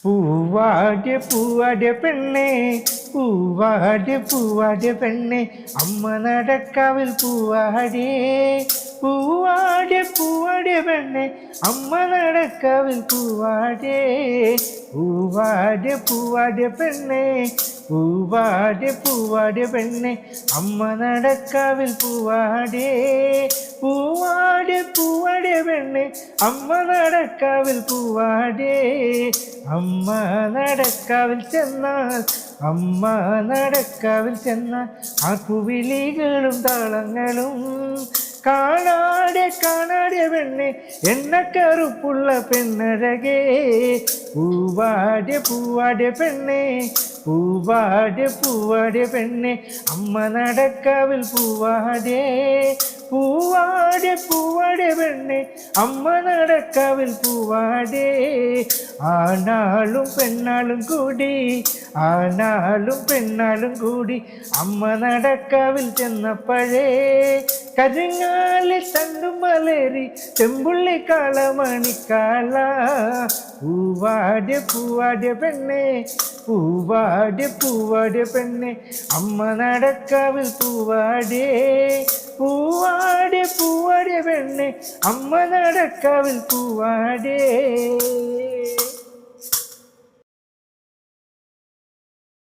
പൂവാടിയ പെണ്ണേ പൂവാടിയ പെണ്ണേ അമ്മ നടക്കാവിൽ പൂവാടിയ പെണ്ണേ അമ്മ നടക്കാവിൽ പൂവാടിയ പെണ്ണേ പൂവാടിയ പെണ്ണേ അമ്മ നടക്കാവിൽ പൂവാടിയ പെണ്ണേ അമ്മ നടക്കാവിൽ അമ്മ നടക്കാവിൽ ചെന്നാൽ ആ കുവിളികളും താളങ്ങളും കാണാടിയ പെണ്ണെ എണ്ണ കറുപ്പുള്ള പെണ്ണഴകേ പൂവാടിയ പെണ്ണെ പൂവാടിയ പെണ്ണെ അമ്മ നടക്കാവിൽ പൂവാടിയ പെണ്ണെ അമ്മ നടക്കാവിൽ ആണാളും പെണ്ണാളും കൂടി അമ്മ നടക്കാവിൽ ചെന്നപ്പോഴേ കരിങ്ങാലിൽ തണ്ടും മലേറി ചെമ്പുള്ളി കാളമണിക്കാള പൂവാടിയ പെണ്ണെ പൂവാടിയ പെണ്ണെ അമ്മ നടക്കാവിൽ പൂവാടിയ പെണ്ണെ അമ്മ നടക്കാവിൽ